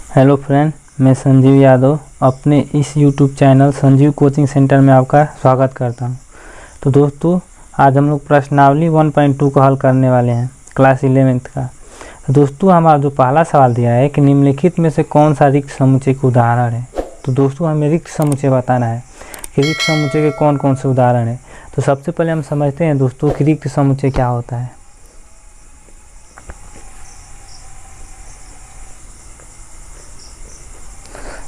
Hello friend, मैं संजीव यादव अपने इस YouTube channel Sanjeev coaching centre में आपका स्वागत करता हूं। तो दोस्तों, आज हम लोग प्रश्नावली 1.2 को हल करने वाले हैं, क्लास 11th का। तो दोस्तों, हमारा जो पहला सवाल दिया है कि निम्नलिखित में से कौन सा रिक्त समुच्चय का उदाहरण है। तो दोस्तों, हमें रिक्त समुच्चय बताना है कि रिक्त समुच्चय के कौन कौन से उदाहरण हैं। तो सबसे पहले हम समझते हैं दोस्तों कि रिक्त समुच्चय क्या होता है।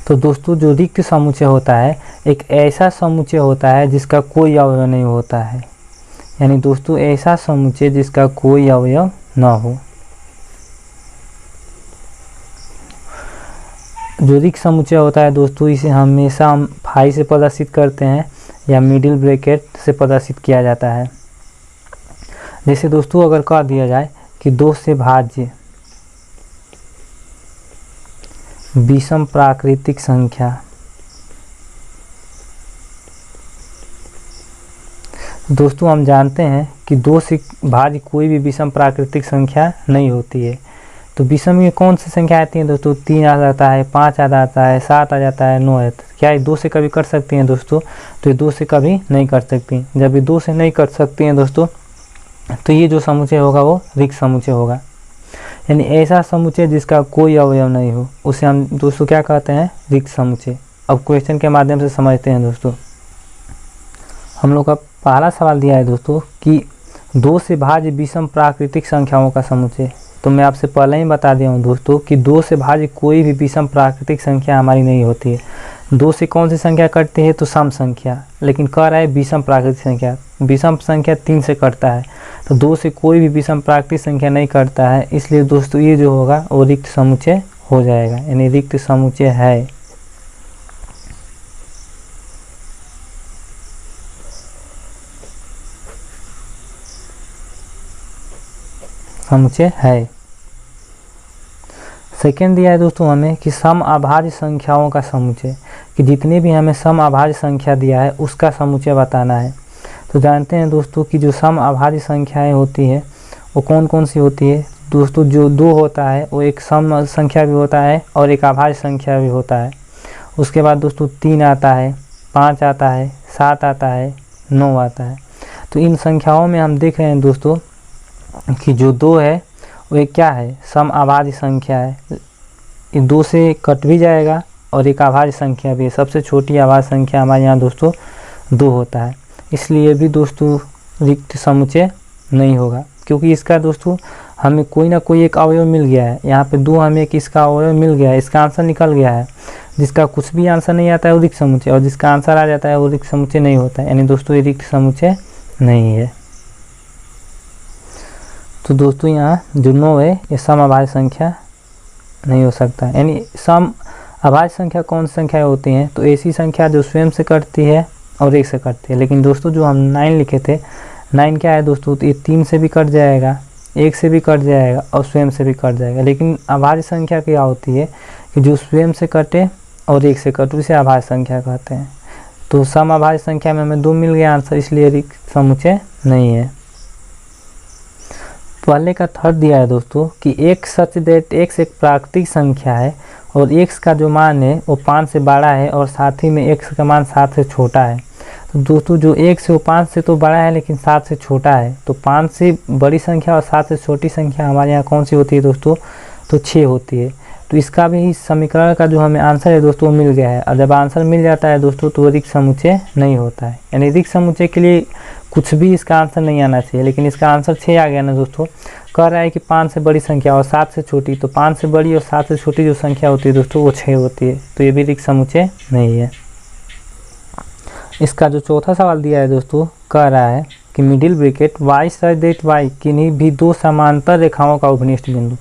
तो दोस्तों, जो रिक्त समुच्चय होता है एक ऐसा समुच्चय होता है जिसका कोई अवयव नहीं होता है। यानी दोस्तों, ऐसा समुच्चय जिसका कोई अवयव न हो। जो रिक्त समुच्चय होता है दोस्तों, इसे हमेशा हम फाई से प्रदर्शित करते हैं या मिडिल ब्रैकेट से प्रदर्शित किया जाता है। जैसे दोस्तों, अगर कह दिया जाए कि 2 से भाज्य विषम प्राकृतिक संख्या, दोस्तों हम जानते हैं कि 2 से भाज्य कोई भी विषम प्राकृतिक संख्या नहीं होती है। तो विषम में कौन सी संख्या आती है दोस्तों? 3 आ जाता है, 5 आ जाता है, 7 आ जाता है, 9 आ जाता है। क्या ये 2 से कभी कर सकती हैं दोस्तों? तो ये 2 से कभी नहीं कर सकती। जब ये 2 से नहीं कर सकती हैं दोस्तों, तो ये जो समुच्चय होगा वो रिक्त समुच्चय होगा। यानी ऐसा समुच्चय जिसका कोई अवयव नहीं हो, उसे हम दोस्तों क्या कहते हैं? रिक्त समुच्चय। अब क्वेश्चन के माध्यम से समझते हैं दोस्तों। हम लोग का पहला सवाल दिया है दोस्तों कि 2 से भाज्य विषम प्राकृतिक संख्याओं का समुच्चय। तो मैं आपसे पहले ही बता दिया हूँ दोस्तों कि 2 से भाज्य कोई भी विषम प्राकृतिक संख्या हमारी नहीं होती है। 2 से कौन सी संख्या कटती है? तो सम संख्या। लेकिन कह रहा है विषम प्राकृतिक संख्या। विषम संख्या 3 से कटता है, तो 2 से कोई भी विषम प्राकृतिक संख्या नहीं कटता है। इसलिए दोस्तों ये जो होगा वो रिक्त समुच्चय हो जाएगा, यानी रिक्त समुच्चय है। समुच्चय है। सेकेंड दिया है दोस्तों हमें कि सम अभाज्य संख्याओं का समुच्चय, कि जितने भी हमें सम अभाज्य संख्या दिया है उसका समुच्चय बताना है। तो जानते हैं दोस्तों कि जो सम अभाज्य संख्याएं होती है वो कौन कौन सी होती है दोस्तों? जो 2 होता है वो एक सम संख्या भी होता है और एक अभाज्य संख्या भी होता है। उसके बाद दोस्तों 3 आता है, 5 आता है, 7 आता है, 9 आता है। तो इन संख्याओं में हम देख रहे हैं दोस्तों कि जो 2 है वो एक क्या है? सम अभाज्य संख्या है। ये 2 से कट भी जाएगा और एक अभाज्य संख्या भी है। सबसे छोटी अभाज्य संख्या हमारे यहाँ दोस्तों 2 होता है। इसलिए भी दोस्तों रिक्त समुच्चय नहीं होगा, क्योंकि इसका दोस्तों हमें कोई ना कोई एक अवयव मिल गया है। यहाँ पे 2 हमें एक इसका अवयव मिल गया है, इसका आंसर निकल गया है। जिसका कुछ भी आंसर नहीं आता है वो रिक्त समुच्चय, और जिसका आंसर आ जाता है वो रिक्त समुच्चय नहीं होता है। यानी दोस्तों ये रिक्त समुच्चय नहीं है। तो दोस्तों यहाँ जो 9 है ये सम अभाज्य संख्या नहीं हो सकता। यानी सम अभाज्य संख्या कौन सी संख्या होती हैं? तो ऐसी संख्या जो स्वयं से कटती है और 1 से कटती है। लेकिन दोस्तों जो हम 9 लिखे थे, 9 क्या है दोस्तों? तो ये 3 से भी कट जाएगा, 1 से भी कट जाएगा और स्वयं से भी कट जाएगा। लेकिन अभाज्य संख्या क्या होती है कि जो स्वयं से कटे और 1 से कटे, उसे अभाज्य संख्या कहते हैं। तो सम अभाज्य संख्या में हमें 2 मिल गया आंसर, इसलिए रिक्त समुच्चय नहीं है। पहले का थर्ड दिया है दोस्तों कि एक सच दैट x एक प्राकृतिक संख्या है और x का जो मान है वो 5 से बड़ा है और साथ ही में x का मान 7 से छोटा है। तो दोस्तों जो 1 से वो 5 से तो बड़ा है लेकिन 7 से छोटा है। तो 5 से बड़ी संख्या और 7 से छोटी संख्या हमारे यहाँ कौन सी होती है दोस्तों? तो 6 होती है। तो इसका भी इस समीकरण का जो हमें आंसर है दोस्तों मिल गया है। और जब आंसर मिल जाता है दोस्तों तो रिक्त समुच्चय नहीं होता है। यानी रिक्त समुच्चय के लिए कुछ भी इसका आंसर नहीं आना चाहिए, लेकिन इसका आंसर 6 आ गया ना दोस्तों। कह रहा है कि 5 से बड़ी संख्या और 7 से छोटी, तो 5 से बड़ी और 7 से छोटी जो संख्या होती है दोस्तों वो 6 होती है। तो ये भी रिक्त समुच्चय नहीं है। इसका जो चौथा सवाल दिया है दोस्तों, कह रहा है कि middle bracket y such that y किन्हीं भी 2 समांतर रेखाओं का उपनिष्ठ बिंदु।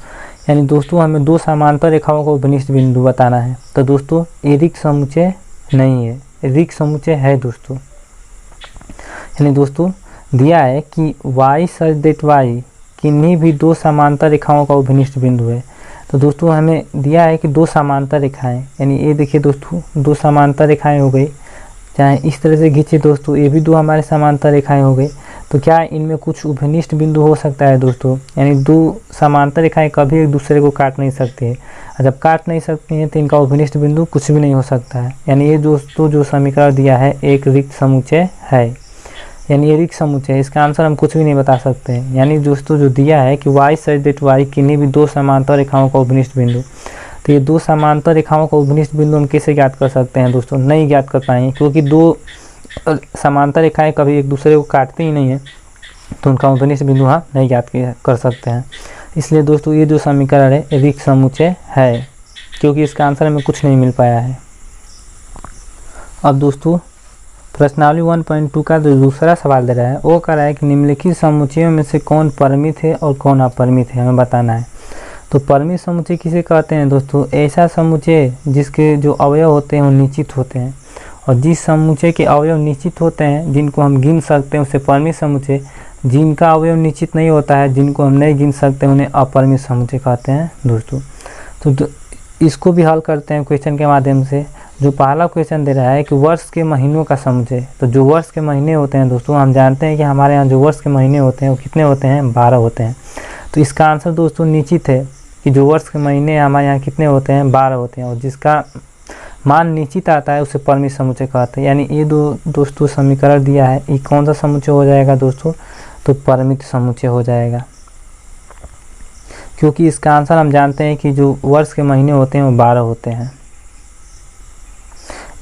यानी दोस्तों हमें 2 समांतर रेखाओं का उपनिष्ठ बिंदु बताना है। तो दोस्तों ये रिक्त समुच्चय नहीं है, रिक्त समुच्चय है दोस्तों। यानी दोस्तों दिया है कि y सच दैट y किन्हीं भी 2 समांतर रेखाओं का उपनिष्ठ बिंदु है। तो दोस्तों हमें दिया है कि 2 समांतर रेखाएं, यानी ये देखिए दोस्तों 2 समांतर रेखाएं हो गई। चाहे इस तरह से खींचे दोस्तों, ये भी 2 हमारे समांतर रेखाएं हो गई। तो क्या इनमें कुछ उपनिष्ठ बिंदु हो सकता है दोस्तों? यानी 2 समांतर रेखाएं कभी एक दूसरे को काट नहीं सकती है। और जब काट नहीं सकती हैं तो इनका उपनिष्ठ बिंदु कुछ भी नहीं हो सकता है। यानी ये दोस्तों जो समीकरण दिया है एक रिक्त समुच्चय है, यानी ये रिक्त समुच्चय है, इसका आंसर हम कुछ भी नहीं बता सकते हैं। यानी दोस्तों जो दिया है कि y सच दैट y किन्हीं भी दो समांतर रेखाओं का उपनिष्ठ बिंदु, तो ये दो समांतर रेखाओं का उपनिष्ठ बिंदु हम कैसे ज्ञात कर सकते हैं दोस्तों? नहीं ज्ञात कर पाएंगे, क्योंकि दो समांतर रेखाएं कभी एक दूसरे को काटती ही नहीं है, तो उनका उपनिष्ठ बिंदु हम नहीं ज्ञात कर सकते हैं। इसलिए दोस्तों ये जो समीकरण है रिक्त समुच्चय है, क्योंकि इसका आंसर हमें कुछ नहीं मिल पाया है। अब दोस्तों प्रश्नावली 1.2 का जो दूसरा सवाल दे रहा है वो कह रहा है कि निम्नलिखित समुच्चयों में से कौन परिमित है और कौन अपरिमित है, हमें बताना है। तो परिमित समुच्चय किसे कहते हैं दोस्तों? ऐसा समुच्चय जिसके जो अवयव होते हैं वो निश्चित होते हैं, और जिस समुच्चय के अवयव निश्चित होते हैं जिनको हम गिन सकते हैं उसे परिमित समुच्चय, जिनका अवयव निश्चित नहीं होता है जिनको हम नहीं गिन सकते उन्हें अपरिमित समुच्चय कहते हैं दोस्तों। तो इसको भी हल करते हैं क्वेश्चन के माध्यम से। जो पहला क्वेश्चन दे रहा है कि वर्ष के महीनों का समुच्चय, तो जो वर्ष के महीने होते हैं दोस्तों, हम जानते हैं कि हमारे यहाँ जो वर्ष के महीने होते हैं वो कितने होते हैं? 12 होते हैं। तो इसका आंसर दोस्तों निश्चित है कि जो वर्ष के महीने हमारे यहाँ कितने होते हैं? 12 होते हैं, और जिसका मान निश्चित आता है उसे परिमित समुच्चय कहते हैं। यानी ये दोस्तों समीकरण दिया है, ये कौन सा समुच्चय हो जाएगा दोस्तों? तो परिमित समुच्चय हो जाएगा, क्योंकि इसका आंसर हम जानते हैं कि जो वर्ष के महीने होते हैं वो 12 होते हैं।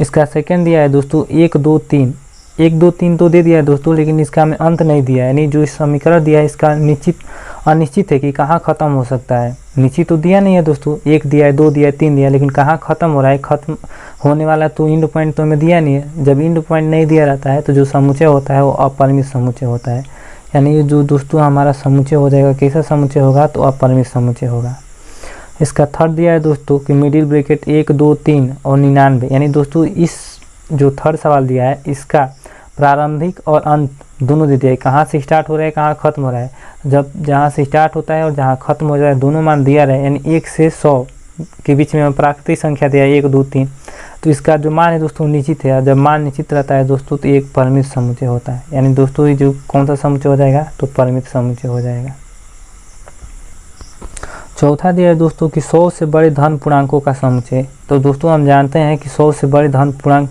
इसका सेकंड दिया है दोस्तों 1 2 3, 1 2 3 तो दे दिया है दोस्तों, लेकिन इसका हमें अंत नहीं दिया है। यानी जो इस समीकरण दिया है इसका निश्चित अनिश्चित है कि कहाँ ख़त्म हो सकता है। निश्चित तो दिया नहीं है दोस्तों, 1 दिया है, 2 दिया है, 3 दिया है, लेकिन कहाँ ख़त्म हो रहा है? ख़त्म होने वाला तो इंड पॉइंट तो हमें दिया नहीं है। जब इंड पॉइंट नहीं दिया रहता है तो जो समुच्चय होता है वो अपरिमित समुच्चय होता है। यानी ये जो दोस्तों हमारा समुच्चय हो जाएगा, कैसा समुच्चय होगा? तो अपरिमित समुच्चय होगा। इसका थर्ड दिया है दोस्तों कि मिडिल ब्रैकेट 1 2 3 और 99। यानी दोस्तों इस जो थर्ड सवाल दिया है इसका प्रारंभिक और अंत दोनों दे दिया है, कहाँ से स्टार्ट हो रहा है कहाँ ख़त्म हो रहा है। जब जहाँ से स्टार्ट होता है और जहाँ ख़त्म हो जाए दोनों मान दिया रहे, यानी 1 से 100 के बीच में प्राकृतिक संख्या दिया है 1 2 3, तो इसका जो मान है दोस्तों निश्चित है। जब मान निश्चित रहता है दोस्तों तो एक परिमित समुच्चय होता है। यानी दोस्तों ये जो कौन सा समुच्चय हो जाएगा? तो परिमित समुच्चय हो जाएगा। चौथा दिया है दोस्तों कि 100 से बड़े धन पूर्णांकों का समुच्चय। तो दोस्तों हम जानते हैं कि 100 से बड़े धन पूर्णांक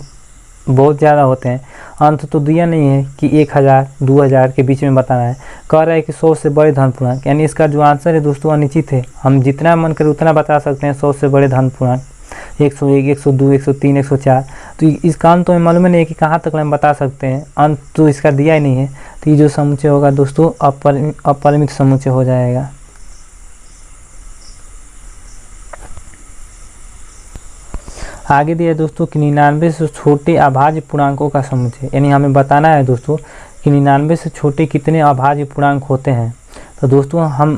बहुत ज़्यादा होते हैं। अंत तो दिया नहीं है कि 1000 2000 के बीच में बताना है, कह रहा है कि 100 से बड़े धन पूर्णांक। यानी इसका जो आंसर है दोस्तों अनिश्चित है, हम जितना मन करे उतना बता सकते हैं 100 से बड़े धन पूर्णांक, 101 102 103 104। तो इसका अंत तो हमें मालूम नहीं है कि कहाँ तक हम बता सकते हैं, अंत तो इसका दिया ही नहीं है। तो ये जो समुच्चय होगा दोस्तों अपरिमित समुच्चय हो जाएगा। आगे दिया है दोस्तों कि 99 से छोटे अभाज्य पूर्णांकों का समुच्चय। यानी हमें बताना है दोस्तों कि 99 से छोटे कितने अभाज्य पूर्णांक होते हैं। तो दोस्तों हम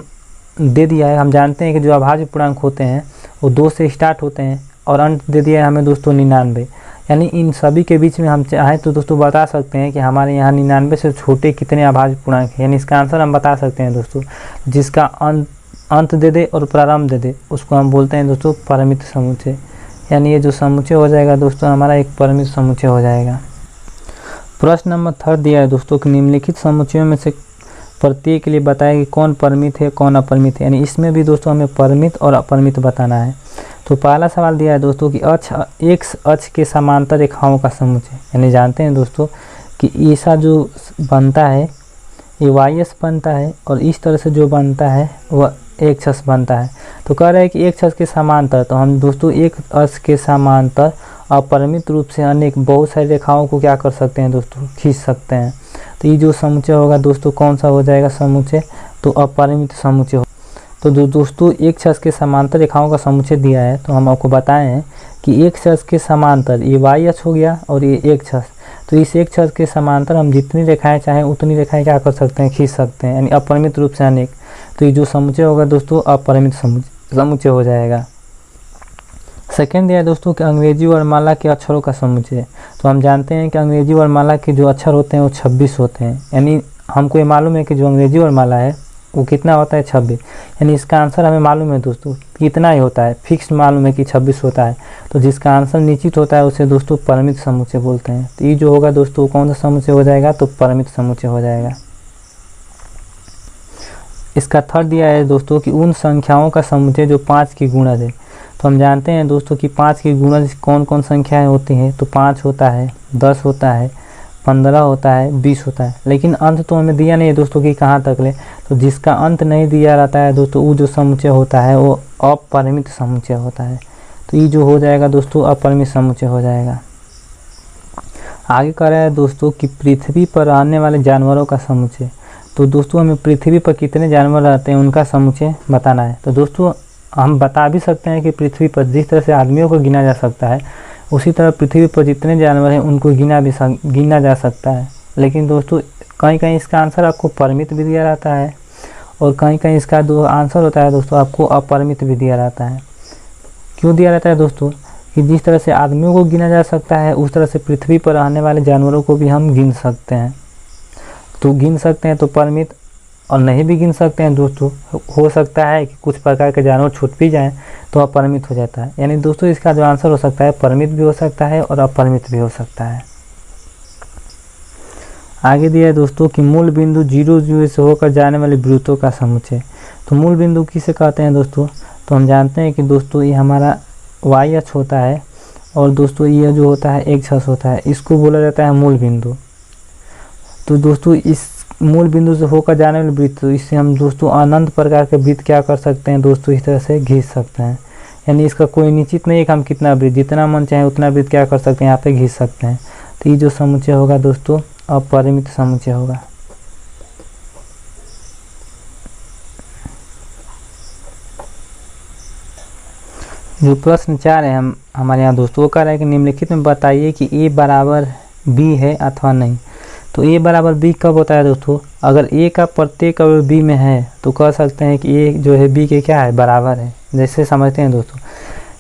दे दिया है, हम जानते हैं कि जो अभाज्य पूर्णांक होते हैं वो 2 से स्टार्ट होते हैं, और अंत दे दिया है हमें दोस्तों 99। यानी इन सभी के बीच में हम चाहें तो दोस्तों बता सकते हैं कि हमारे यहाँ 99 से छोटे कितने अभाज्य पूर्णांक हैं। यानी इसका आंसर हम बता सकते हैं दोस्तों, जिसका अंत दे दे और प्रारंभ दे दे उसको हम बोलते हैं दोस्तों परिमित समुच्चय। यानी ये जो समुच्चय हो जाएगा दोस्तों हमारा एक परिमित समुच्चय हो जाएगा। प्रश्न नंबर 3 दिया है दोस्तों कि निम्नलिखित समुच्चयों में से प्रत्येक के लिए बताया कि कौन परिमित है कौन अपरिमित है। यानी इसमें भी दोस्तों हमें परिमित और अपरिमित बताना है। तो पहला सवाल दिया है दोस्तों कि एक्स अक्ष के समांतर रेखाओं का समुच्चय। यानी जानते हैं दोस्तों कि ऐसा जो बनता है ये वाई अक्ष बनता है, और इस तरह से जो बनता है वह एक्स अक्ष बनता है। तो कह रहा है कि एक्स अक्ष के समांतर, तो हम दोस्तों एक अक्ष के समांतर अपरिमित रूप से अनेक बहुत सारी रेखाओं को क्या कर सकते हैं दोस्तों? खींच सकते हैं। तो ये जो समुच्चय होगा दोस्तों कौन सा हो जाएगा समुच्चय? तो अपरिमित समुच्चय। तो जो दोस्तों एक अक्ष के समांतर रेखाओं का समुच्चय दिया है, तो हम आपको बताए हैं कि एक अक्ष के समांतर ये वाई अक्ष हो गया और ये एक अक्ष। तो इस एक अक्ष के समांतर हम जितनी रेखाएं चाहें उतनी रेखाएं क्या कर सकते हैं? खींच सकते हैं, यानी अपरिमित रूप से अनेक। तो ये जो समुच्चय होगा दोस्तों अपरिमित समुच्चय हो जाएगा। सेकेंड दिया है दोस्तों कि अंग्रेजी वर्णमाला के अक्षरों का समुच्चय। तो हम जानते हैं कि अंग्रेजी वर्णमाला के जो अक्षर होते हैं वो 26 होते हैं। यानी हमको ये मालूम है कि जो अंग्रेजी वर्णमाला है वो कितना होता है? 26। यानी इसका आंसर हमें मालूम है दोस्तों कितना ही होता है, फिक्स मालूम है कि 26 होता है। तो जिसका आंसर निश्चित होता है उसे दोस्तों परिमित समुच्चय बोलते हैं। तो ये जो होगा दोस्तों कौन सा समुच्चय हो जाएगा? तो परिमित समुच्चय हो जाएगा। इसका थर्ड दिया है दोस्तों कि उन संख्याओं का समुच्चय जो 5 की गुणज है। तो हम जानते हैं दोस्तों कि 5 की गुणज कौन कौन संख्याएं होती हैं। तो 5 होता है, 10 होता है, 15 होता है, 20 होता है। लेकिन अंत तो हमें दिया नहीं है दोस्तों कि कहाँ तक ले। तो जिसका अंत नहीं दिया रहता है दोस्तों, वो जो समुच्चय होता है वो अपरिमित समुच्चय होता है। तो ये जो हो जाएगा दोस्तों अपरिमित समुच्चय हो जाएगा। आगे कह रहा है दोस्तों कि पृथ्वी पर रहने वाले जानवरों का समुच्चय। तो दोस्तों हमें पृथ्वी पर कितने जानवर रहते हैं उनका समुच्चय बताना है। तो दोस्तों हम बता भी सकते हैं कि पृथ्वी पर जिस तरह से आदमियों को गिना जा सकता है, उसी तरह पृथ्वी पर जितने जानवर हैं उनको गिना जा सकता है। लेकिन दोस्तों कहीं कहीं इसका आंसर आपको परिमित भी दिया रहता है और कहीं कहीं इसका जो आंसर होता है दोस्तों आपको अपरिमित भी दिया रहता है। क्यों दिया रहता है दोस्तों? कि जिस तरह से आदमियों को गिना जा सकता है, उस तरह से पृथ्वी पर रहने वाले जानवरों को भी हम गिन सकते हैं। तो गिन सकते हैं तो परिमित, और नहीं भी गिन सकते हैं दोस्तों, हो सकता है कि कुछ प्रकार के जानवर छूट भी जाएं तो अपरिमित हो जाता है। यानी दोस्तों इसका जो आंसर हो सकता है परिमित भी हो सकता है और अपरिमित भी हो सकता है। आगे दिया है दोस्तों कि मूल बिंदु 0 0 से होकर जाने वाले वृत्तों का समुच्चय। तो मूल बिंदु किसे कहते हैं दोस्तों? तो हम जानते हैं कि दोस्तों ये हमारा y अक्ष होता है और दोस्तों ये जो होता है x अक्ष होता है, इसको बोला जाता है मूल बिंदु। तो दोस्तों इस मूल बिंदु से होकर जाने वाले वृत्त, तो इससे हम दोस्तों अनंत प्रकार के वृत्त क्या कर सकते हैं दोस्तों, इस तरह से खींच सकते हैं। यानी इसका कोई निश्चित नहीं है कि हम कितना वृत्त, जितना मन चाहे उतना वृत्त क्या कर सकते हैं, यहाँ पे खींच सकते हैं। तो ये जो समुच्चय होगा दोस्तों अपरिमित समुच्चय होगा। जो प्रश्न 4 है हमारे यहाँ दोस्तों, वो कह रहा है कि निम्नलिखित में बताइए कि a बराबर b है अथवा नहीं। तो a बराबर b कब होता है दोस्तों? अगर a का प्रत्येक अवयव b में है तो कह सकते हैं कि a जो है b के क्या है, बराबर है। जैसे समझते हैं दोस्तों,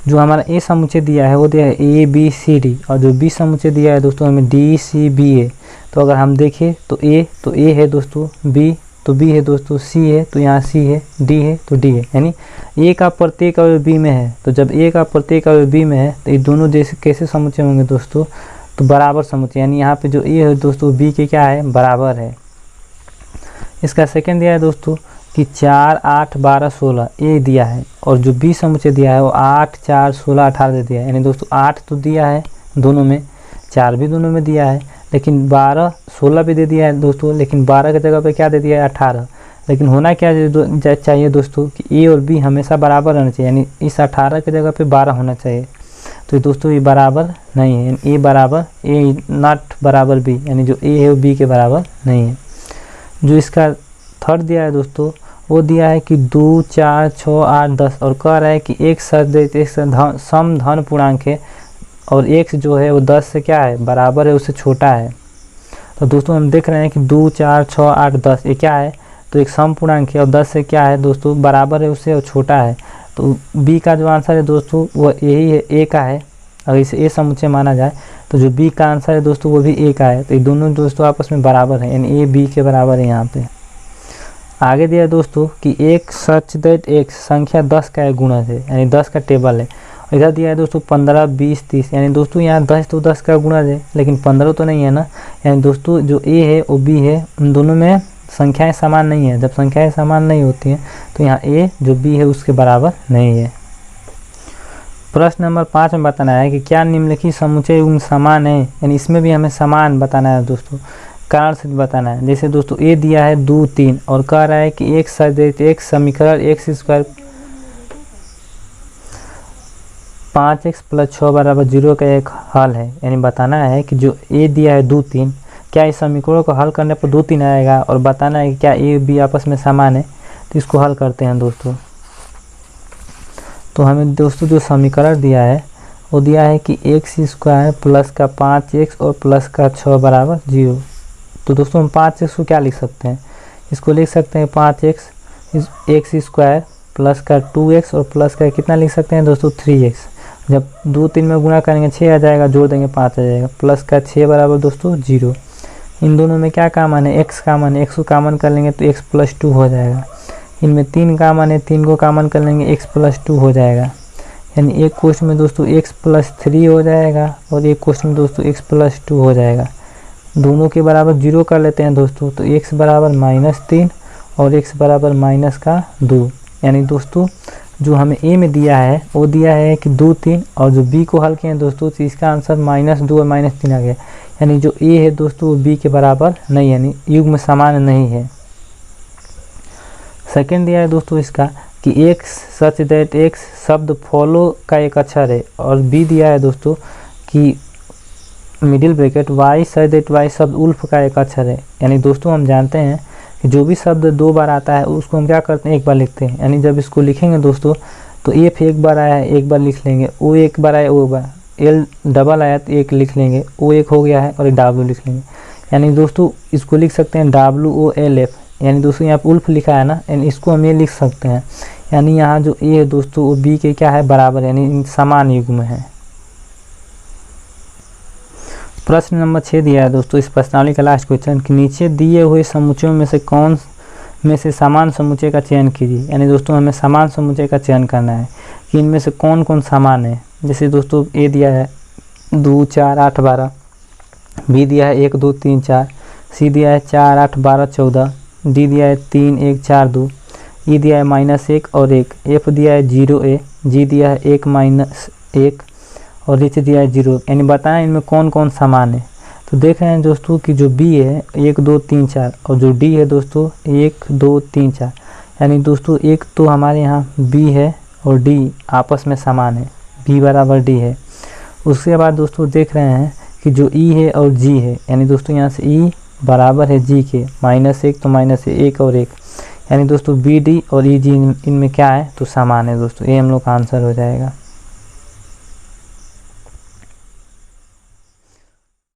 जो हमारा a समुच्चय दिया है वो दिया है a b c d, और जो b समुच्चय दिया है दोस्तों हमें d c b a। तो अगर हम देखें तो a है दोस्तों, b तो b है दोस्तों, c है तो यहाँ c है, d है तो d है। यानी a का प्रत्येक अवयव b में है। तो जब a का प्रत्येक अवयव b में है तो ये दोनों जैसे कैसे समुच्चय होंगे दोस्तों? तो बराबर समुच्चय। यानी यहाँ पे जो a है दोस्तों b के क्या है, बराबर है। इसका सेकंड दिया है दोस्तों कि 4 8 12 16 a दिया है, और जो b समुच्चय दिया है वो 8 4 16 18 दे दिया है। यानी दोस्तों 8 तो दिया है दोनों में, 4 भी दोनों में दिया है, लेकिन 12 16 भी दे दिया है दोस्तों, लेकिन 12 की जगह पे क्या दे दिया है, 18। लेकिन होना क्या चाहिए दोस्तों कि a और b हमेशा बराबर रहना चाहिए। यानी इस 18 की जगह पे 12 होना चाहिए। तो दोस्तों ये बराबर नहीं है। a बराबर a नॉट बराबर b, यानी जो a है वो b के बराबर नहीं है। जो इसका थर्ड दिया है दोस्तों वो दिया है कि 2 4 6 8 10, और कह रहा है कि एक सम धन पूर्णांक है और x जो है वो 10 से क्या है, बराबर है, उससे छोटा है। तो दोस्तों हम देख रहे हैं कि 2 4 6 8 10 ये क्या है, तो एक सम पूर्णांक है और 10 से क्या है दोस्तों, बराबर है उससे और छोटा है। तो b का जो आंसर है दोस्तों वो यही है, a का है। अगर इसे a समुच्चय माना जाए तो जो b का आंसर है दोस्तों वो भी a का है। तो ये दोनों दोस्तों आपस में बराबर है, यानी a b के बराबर है यहाँ पे। आगे दिया है दोस्तों कि एक सच दैट x संख्या 10 का एक गुणज है, यानी 10 का टेबल है। इधर दिया है दोस्तों 15 20 30, यानी दोस्तों यहाँ 10 तो 10 का गुणज है, लेकिन 15 तो नहीं है ना। यानी दोस्तों जो a है और b है उन दोनों में संख्याएं समान नहीं है। जब संख्याएं समान नहीं होती हैं तो यहाँ a जो b है उसके बराबर नहीं है। प्रश्न नंबर 5 में बताना है कि क्या निम्नलिखित समुच्चय उन समान है, यानी इसमें भी हमें समान बताना है दोस्तों, कारण से बताना है। जैसे दोस्तों a दिया है 2 3 और कह रहा है कि एक समीकरण x स्क्वायर 5x + 6 = 0 का एक हल है। यानी बताना है कि जो a दिया है 2 3, क्या इस समीकरणों को हल करने पर 2 3 आएगा, और बताना है कि क्या a b आपस में समान है। तो इसको हल करते हैं दोस्तों। तो हमें दोस्तों जो समीकरण दिया है वो दिया है कि x स्क्वायर प्लस का 5x और प्लस का 6 = 0। तो दोस्तों हम 5x को क्या लिख सकते हैं, इसको लिख सकते हैं 5x x स्क्वायर प्लस का 2x और प्लस का कितना लिख सकते हैं दोस्तों 3x। जब 2 3 में गुणा करेंगे 6 आ जाएगा, जोड़ देंगे 5 आ जाएगा, प्लस का 6 बराबर दोस्तों 0। इन दोनों में क्या कॉमन है, x कॉमन है, x को कॉमन कर लेंगे तो x + 2 हो जाएगा। इनमें 3 कॉमन है, 3 को कॉमन कर लेंगे x + 2 हो जाएगा। यानी एक क्वेश्चन में दोस्तों x + 3 हो जाएगा और एक क्वेश्चन में दोस्तों x + 2 हो जाएगा। दोनों के बराबर 0 कर लेते हैं दोस्तों, तो x बराबर -3 और x बराबर -2। यानी दोस्तों जो हमें ए में दिया है वो दिया है कि 2 3, और जो बी को हल किए हैं दोस्तों तो इसका आंसर -2 और -3 आ गया। यानी जो ए है दोस्तों वो बी के बराबर नहीं, यानी युग्म समान नहीं है। सेकंड दिया है दोस्तों इसका कि एक्स सच दैट एक्स शब्द फॉलो का एक अक्षर है, और बी दिया है दोस्तों कि middle bracket Y such that Y शब्द उल्फ का एक अक्षर है। यानी दोस्तों हम जानते हैं कि जो भी शब्द 2 बार आता है उसको हम क्या करते हैं, एक बार लिखते हैं। यानी जब इसको लिखेंगे दोस्तों तो एफ एक बार आया है एक बार लिख लेंगे, ओ एक बार आया ओ बार, एल डबल आया तो एक लिख लेंगे, ओ एक हो गया है और एक डब्ल्यू लिख लेंगे। यानी दोस्तों इसको लिख सकते हैं WOLF। यानी दोस्तों यहाँ पर उल्फ लिखा है ना, यानी इसको हम ये लिख सकते हैं। यानी यहाँ जो ए है दोस्तों वो बी के क्या है, बराबर, यानी समान युग्म है। प्रश्न नंबर 6 दिया है दोस्तों इस प्रश्नावली का लास्ट क्वेश्चन कि नीचे दिए हुए समुच्चयों में से कौन में से समान समुच्चय का चयन कीजिए। यानी दोस्तों हमें समान समुच्चय का चयन करना है कि इनमें से कौन कौन समान है। जैसे दोस्तों ए दिया है 2 4 8 12, बी दिया है 1 2 3 4, सी दिया है 4 8 12 14, डी दिया है 3 1 4 2, ई दिया है -1 और 1, एफ दिया है 0 A, जी दिया है 1 -1 और नीचे दिया है 0। यानी बताएं इनमें कौन कौन समान है। तो देख रहे हैं दोस्तों कि जो बी है 1 2 3 4 और जो डी है दोस्तों 1 2 3 4। यानी दोस्तों एक तो हमारे यहाँ बी है और डी आपस में समान है, बी बराबर डी है। उसके बाद दोस्तों देख रहे हैं कि जो ई है और जी है, यानी दोस्तों यहाँ से ई बराबर है जी के, -1 तो -1 और 1। यानी दोस्तों बी डी और ई जी इनमें क्या है तो समान है दोस्तों, ये हम लोग का आंसर हो जाएगा।